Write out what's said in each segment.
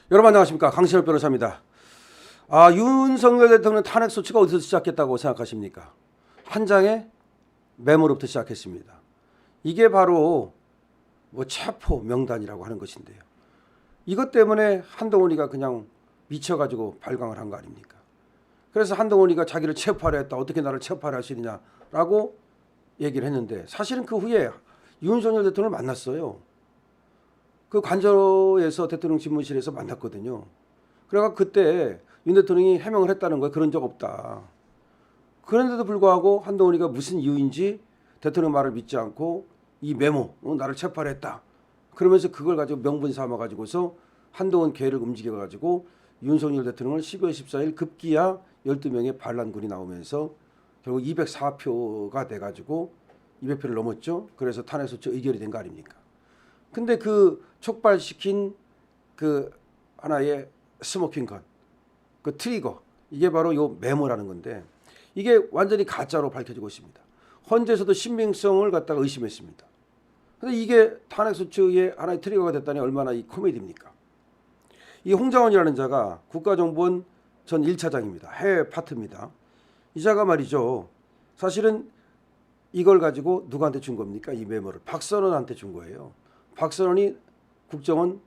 여러분 안녕하십니까, 강신엽 변호사입니다. 윤석열 대통령 탄핵 소추가 어디서 시작했다고 생각하십니까? 한 장의 메모로부터 시작했습니다. 이게 바로 체포 명단이라고 하는 것인데요. 이것 때문에 한동훈이가 그냥 미쳐가지고 발광을 한 거 아닙니까? 그래서 한동훈이가 자기를 체포하려 했다, 어떻게 나를 체포하려 하시느냐라고 얘기를 했는데, 사실은 그 후에 윤석열 대통령을 만났어요. 그 관저에서 대통령 집무실에서 만났거든요. 그래가 그때 윤 대통령이 해명을 했다는 거예요. 그런 적 없다. 그런데도 불구하고 한동훈이가 무슨 이유인지 대통령 말을 믿지 않고 이 메모, 나를 체포하려 했다, 그러면서 그걸 가지고 명분 삼아 가지고서 한동훈 계를 움직여 가지고 윤석열 대통령을 12월 14일 급기야 12명의 반란군이 나오면서 결국 204표가 돼 가지고 200표를 넘었죠. 그래서 탄핵소추 의결이 된 거 아닙니까? 근데 그 촉발시킨 그 하나의 스모킹건, 그 트리거, 이게 바로 요 메모라는 건데, 이게 완전히 가짜로 밝혀지고 있습니다. 헌재에서도 신빙성을 갖다가 의심했습니다. 근데 이게 탄핵소추의 하나의 트리거가 됐다니 얼마나 이 코미디입니까? 이 홍장원이라는 자가 국가정보원 전 1차장입니다. 해외 파트입니다. 이 자가 말이죠, 사실은 이걸 가지고 누구한테 준 겁니까? 이 메모를 박선원한테 준 거예요. 박선원이 국정원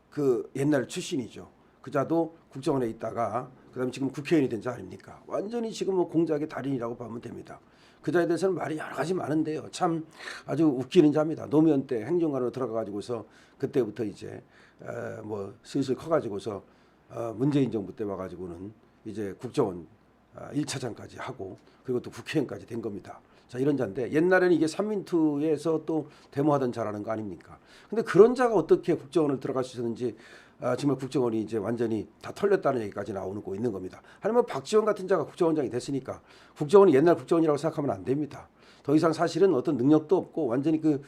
그 옛날 출신이죠. 그 자도 국정원에 있다가 그다음에 지금 국회의원이 된 자 아닙니까? 완전히 지금 공작의 달인이라고 보면 됩니다. 그 자에 대해서는 말이 여러 가지 많은데요, 참 아주 웃기는 자입니다. 노무현 때 행정관으로 들어가 가지고서 그때부터 이제 슬슬 커가지고서 문재인 정부 때 와가지고는 이제 국정원 1차장까지 하고, 그리고 또 국회의원까지 된 겁니다. 자, 이런 자인데 옛날에는 이게 삼민투에서 또 데모하던 자라는 거 아닙니까? 근데 그런 자가 어떻게 국정원을 들어갈 수 있었는지, 정말 국정원이 이제 완전히 다 털렸다는 얘기까지 나오고 있는 겁니다. 아니면 박지원 같은 자가 국정원장이 됐으니까 국정원이 옛날 국정원이라고 생각하면 안 됩니다. 더 이상 사실은 어떤 능력도 없고 완전히 그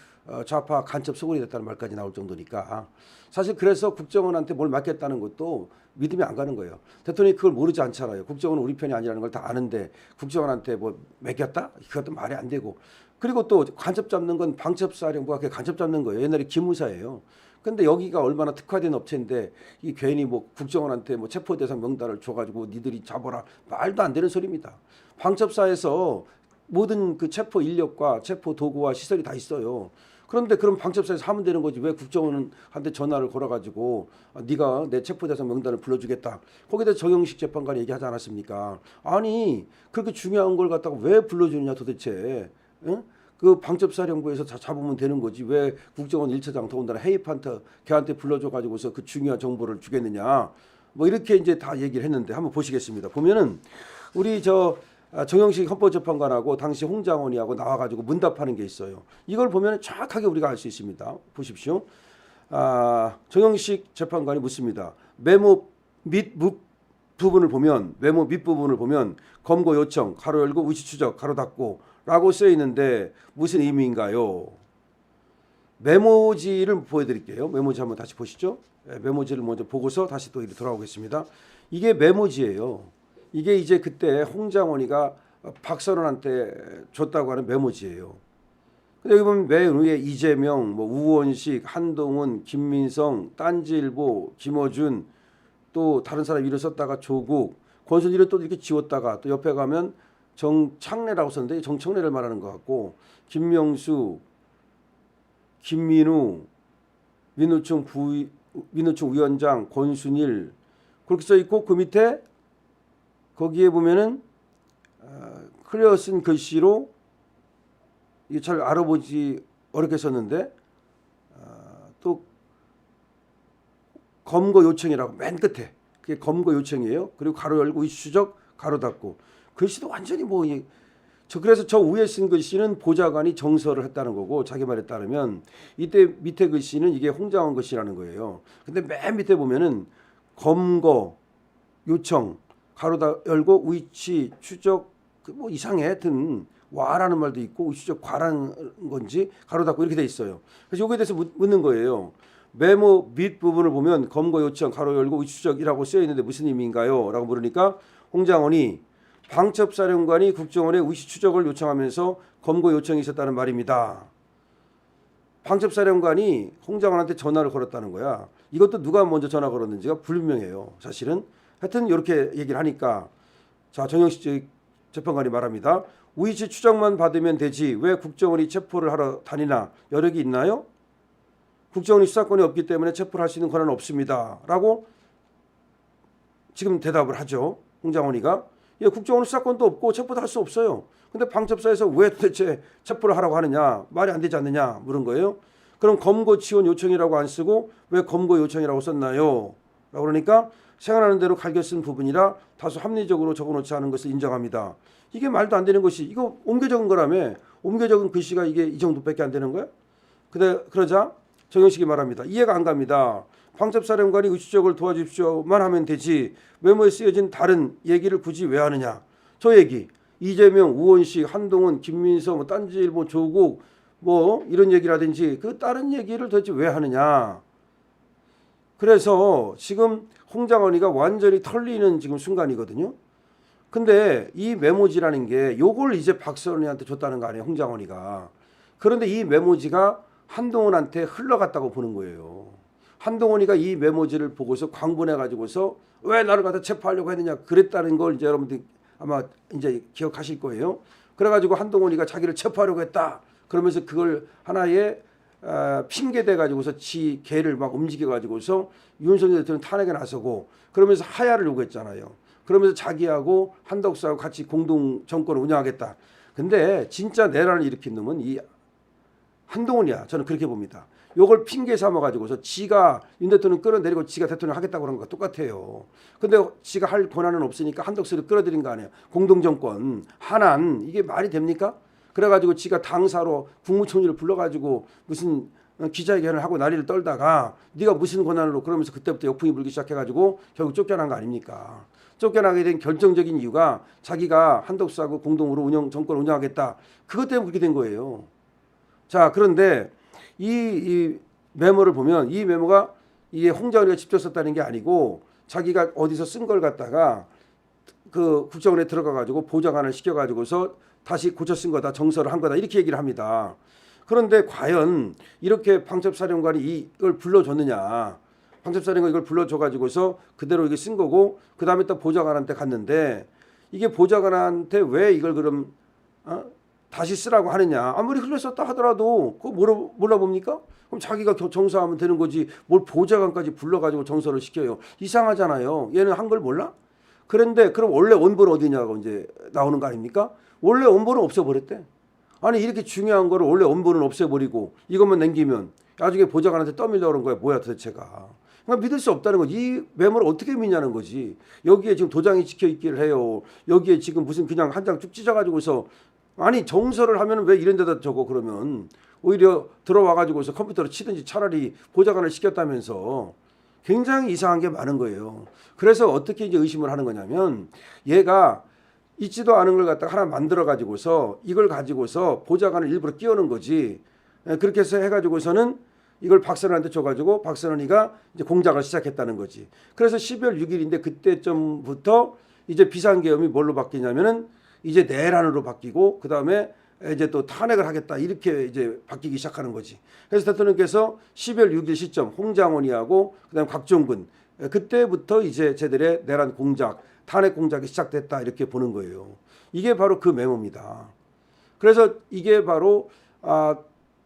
좌파 간첩 소굴이 됐다는 말까지 나올 정도니까, 사실 그래서 국정원한테 뭘 맡겼다는 것도 믿음이 안 가는 거예요. 대통령이 그걸 모르지 않잖아요. 국정원은 우리 편이 아니라는 걸 다 아는데 국정원한테 뭐 맡겼다? 그것도 말이 안 되고. 그리고 또 간첩 잡는 건 방첩사령부가 그게 간첩 잡는 거예요. 옛날에 기무사예요. 근데 여기가 얼마나 특화된 업체인데 이 괜히 국정원한테 체포 대상 명단을 줘가지고 니들이 잡아라, 말도 안 되는 소리입니다. 방첩사에서 모든 그 체포 인력과 체포 도구와 시설이 다 있어요. 그런데 그럼 방첩사에서 하면 되는 거지, 왜 국정원한테 전화를 걸어가지고 네가 내 체포 대상 명단을 불러주겠다, 거기다 정영식 재판관이 얘기하지 않았습니까? 아니 그렇게 중요한 걸 갖다가 왜 불러주느냐 도대체. 응? 그 방첩사령부에서 다 잡으면 되는 거지, 왜 국정원 1차장 더군다나 해입한테 걔한테 불러줘가지고서 그 중요한 정보를 주겠느냐, 이렇게 이제 다 얘기를 했는데, 한번 보시겠습니다. 보면은 우리 정영식 헌법재판관하고 당시 홍장원이하고 나와가지고 문답하는 게 있어요. 이걸 보면 정확하게 우리가 알 수 있습니다. 보십시오. 정영식 재판관이 묻습니다. 메모 밑부분을 보면 검거 요청 가로 열고 위치 추적 가로 닫고 라고 쓰여 있는데 무슨 의미인가요? 메모지를 보여드릴게요. 메모지 한번 다시 보시죠. 메모지를 먼저 보고서 다시 또 돌아오겠습니다. 이게 메모지예요. 이게 이제 그때 홍장원이가 박선원한테 줬다고 하는 메모지예요. 근데 여기 보면 맨 위에 이재명, 우원식, 한동훈, 김민성, 딴지일보, 김어준, 또 다른 사람 이름 썼다가 조국, 권순일은 또 이렇게 지웠다가 또 옆에 가면 정창래라고 썼는데 정청래를 말하는 것 같고, 김명수, 김민우, 민우총 위원장, 권순일 그렇게 써 있고, 그 밑에 거기에 보면은 클리어 쓴 글씨로 이게 잘 알아보지 어렵게 썼는데 또 검거 요청이라고 맨 끝에, 그게 검거 요청이에요. 그리고 가로 열고 위치 추적 가로 닫고, 글씨도 완전히 그래서 저 위에 쓴 글씨는 보좌관이 정서를 했다는 거고, 자기 말에 따르면 이때 밑에 글씨는 이게 홍장원 글씨라는 거예요. 근데 맨 밑에 보면은 검거 요청 가로 열고 위치 추적 이상해. 하여튼 와라는 말도 있고 위치 추적 과라는 건지 가로 닫고 이렇게 돼 있어요. 그래서 여기에 대해서 묻는 거예요. 메모 밑부분을 보면 검거 요청 가로 열고 위치 추적이라고 쓰여 있는데 무슨 의미인가요? 라고 물으니까 홍장원이 방첩사령관이 국정원에 위치 추적을 요청하면서 검거 요청이 있었다는 말입니다. 방첩사령관이 홍장원한테 전화를 걸었다는 거야. 이것도 누가 먼저 전화 걸었는지가 불분명해요. 사실은. 하여튼 이렇게 얘기를 하니까 자, 정영식 재판관이 말합니다. 우이치 추적만 받으면 되지 왜 국정원이 체포를 하러 다니나 여력이 있나요? 국정원이 수사권이 없기 때문에 체포를 할 수 있는 권한은 없습니다. 라고 지금 대답을 하죠. 홍장원이가. 예, 국정원은 수사권도 없고 체포도 할 수 없어요. 근데 방첩사에서 왜 도대체 체포를 하라고 하느냐, 말이 안 되지 않느냐 물은 거예요. 그럼 검거 지원 요청이라고 안 쓰고 왜 검거 요청이라고 썼나요? 라고 그러니까 생각나는 대로 갈겨 쓴 부분이라 다소 합리적으로 적어놓지 않은 것을 인정합니다. 이게 말도 안 되는 것이, 이거 옮겨 적은 거라며. 옮겨 적은 글씨가 이게 이 정도밖에 안 되는 거야? 그러자 정영식이 말합니다. 이해가 안 갑니다. 방첩사령관이 의추적을 도와주십시오만 하면 되지 메모에 쓰여진 다른 얘기를 굳이 왜 하느냐. 저 얘기 이재명, 우원식, 한동훈, 김민서, 뭐 딴지일보, 조국 뭐 이런 얘기라든지 그 다른 얘기를 도대체 왜 하느냐. 그래서 지금 홍장원이가 완전히 털리는 지금 순간이거든요. 근데 이 메모지라는 게 요걸 이제 박선원이한테 줬다는 거 아니에요, 홍장원이가. 그런데 이 메모지가 한동훈한테 흘러갔다고 보는 거예요. 한동훈이가 이 메모지를 보고서 광분해 가지고서 왜 나를 갖다 체포하려고 했느냐 그랬다는 걸 이제 여러분들 아마 이제 기억하실 거예요. 그래가지고 한동훈이가 자기를 체포하려고 했다. 그러면서 그걸 하나의 핑계 대 가지고서 지 개를 막 움직여 가지고서 윤석열 대통령 탄핵에 나서고 그러면서 하야를 요구했잖아요. 그러면서 자기하고 한덕수하고 같이 공동 정권을 운영하겠다. 근데 진짜 내란을 일으킨 놈은 이 한동훈이야. 저는 그렇게 봅니다. 요걸 핑계 삼아 가지고서 지가 윤 대통령 끌어내리고 지가 대통령 하겠다고 그런 거 똑같아요. 근데 지가 할 권한은 없으니까 한덕수를 끌어들인 거 아니에요. 공동정권 한안 이게 말이 됩니까? 그래가지고 지가 당사로 국무총리를 불러가지고 무슨 기자회견을 하고 난리를 떨다가 네가 무슨 권한으로 그러면서 그때부터 역풍이 불기 시작해가지고 결국 쫓겨난 거 아닙니까? 쫓겨나게 된 결정적인 이유가 자기가 한덕수하고 공동으로 정권을 운영하겠다. 그것 때문에 그렇게 된 거예요. 자, 그런데 이 메모를 보면 이 메모가 이게 홍장원이가 직접 썼다는 게 아니고 자기가 어디서 쓴 걸 갖다가 그 국정원에 들어가 가지고 보좌관을 시켜 가지고서 다시 고쳐 쓴 거다, 정서를 한 거다 이렇게 얘기를 합니다. 그런데 과연 이렇게 방첩사령관이 이걸 불러줬느냐? 방첩사령관이 이걸 불러줘 가지고서 그대로 이게 쓴 거고 그 다음에 또 보좌관한테 갔는데 이게 보좌관한테 왜 이걸 그럼 다시 쓰라고 하느냐. 아무리 흘렸었다 하더라도 그거 몰라 봅니까? 그럼 자기가 정서하면 되는 거지 뭘 보좌관까지 불러가지고 정서를 시켜요. 이상하잖아요. 얘는 한 걸 몰라? 그런데 그럼 원래 원본은 어디냐고 이제 나오는 거 아닙니까? 원래 원본은 없애버렸대. 아니 이렇게 중요한 거를 원래 원본은 없애버리고 이것만 남기면 나중에 보좌관한테 떠밀려고 그런 거야. 뭐야 도대체가. 그러니까 믿을 수 없다는 거지. 이 메모를 어떻게 믿냐는 거지. 여기에 지금 도장이 찍혀 있기를 해요. 여기에 지금 무슨 그냥 한 장 쭉 찢어가지고서 아니 정서를 하면 왜 이런 데다 적어 그러면 오히려 들어와 가지고서 컴퓨터로 치든지 차라리 보좌관을 시켰다면서 굉장히 이상한 게 많은 거예요. 그래서 어떻게 이제 의심을 하는 거냐면 얘가 있지도 않은 걸 갖다가 하나 만들어 가지고서 이걸 가지고서 보좌관을 일부러 끼우는 거지. 그렇게 해서 해가지고서는 이걸 박선원한테 줘가지고 박선원이가 이제 공작을 시작했다는 거지. 그래서 12월 6일인데 그때쯤부터 이제 비상계엄이 뭘로 바뀌냐면은 이제 내란으로 바뀌고 그 다음에 이제 또 탄핵을 하겠다 이렇게 이제 바뀌기 시작하는 거지. 그래서 대통령께서 12월 6일 시점 홍장원이하고 그다음 곽종근 그때부터 이제 쟤들의 내란 공작, 탄핵 공작이 시작됐다 이렇게 보는 거예요. 이게 바로 그 메모입니다. 그래서 이게 바로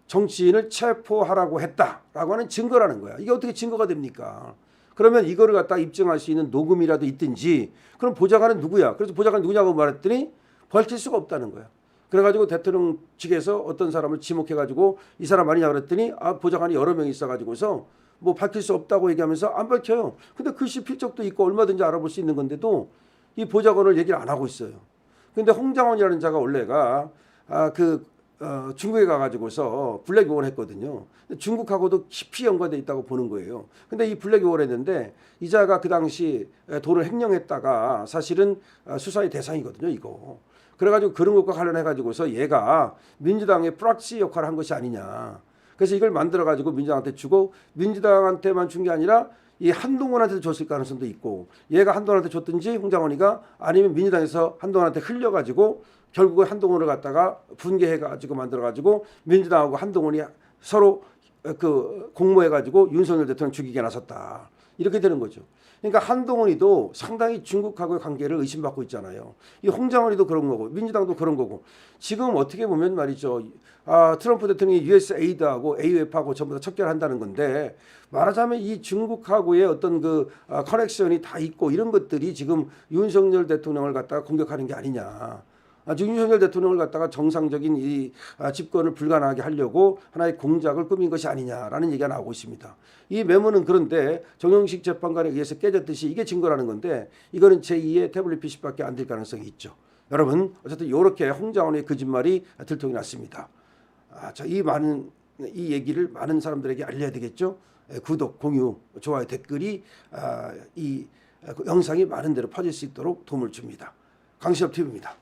정치인을 체포하라고 했다라고 하는 증거라는 거야. 이게 어떻게 증거가 됩니까? 그러면 이거를 갖다 입증할 수 있는 녹음이라도 있든지. 그럼 보좌관은 누구야? 그래서 보좌관 누구냐고 말했더니 밝힐 수가 없다는 거야. 그래가지고 대통령 측에서 어떤 사람을 지목해가지고 이 사람 아니냐 그랬더니 보좌관이 여러 명 있어가지고서 뭐 밝힐 수 없다고 얘기하면서 안 밝혀요. 근데 글씨 필적도 있고 얼마든지 알아볼 수 있는 건데도 이 보좌관을 얘기를 안 하고 있어요. 근데 홍장원이라는 자가 원래가 중국에 가가지고서 블랙워를 했거든요. 중국하고도 깊이 연관돼 있다고 보는 거예요. 근데 이 블랙워를 했는데 이 자가 그 당시 돈을 횡령했다가 사실은 수사의 대상이거든요. 이거. 그래가지고 그런 것과 관련해가지고서 얘가 민주당의 프락시 역할을 한 것이 아니냐. 그래서 이걸 만들어가지고 민주당한테 주고 민주당한테만 준 게 아니라 이 한동훈한테도 줬을 가능성도 있고 얘가 한동훈한테 줬든지 홍장원이가 아니면 민주당에서 한동훈한테 흘려가지고 결국은 한동훈을 갖다가 분개해가지고 만들어가지고 민주당하고 한동훈이 서로 그 공모해가지고 윤석열 대통령 죽이게 나섰다. 이렇게 되는 거죠. 그러니까 한동훈이도 상당히 중국하고의 관계를 의심받고 있잖아요. 이 홍장원이도 그런 거고 민주당도 그런 거고 지금 어떻게 보면 말이죠. 트럼프 대통령이 USAID하고 AUF하고 전부 다 척결한다는 건데 말하자면 이 중국하고의 어떤 그 커넥션이 다 있고 이런 것들이 지금 윤석열 대통령을 갖다가 공격하는 게 아니냐. 지금 윤석열 대통령을 갖다가 정상적인 이 집권을 불가능하게 하려고 하나의 공작을 꾸민 것이 아니냐라는 얘기가 나오고 있습니다. 이 메모는 그런데 정영식 재판관에 의해서 깨졌듯이 이게 증거라는 건데 이거는 제2의 태블릿 PC밖에 안 될 가능성이 있죠. 여러분 어쨌든 이렇게 홍장원의 거짓말이 들통이 났습니다. 이 얘기를 많은 사람들에게 알려야 되겠죠. 구독, 공유, 좋아요, 댓글이 이 영상이 많은 데로 퍼질 수 있도록 도움을 줍니다. 강시엽 TV입니다.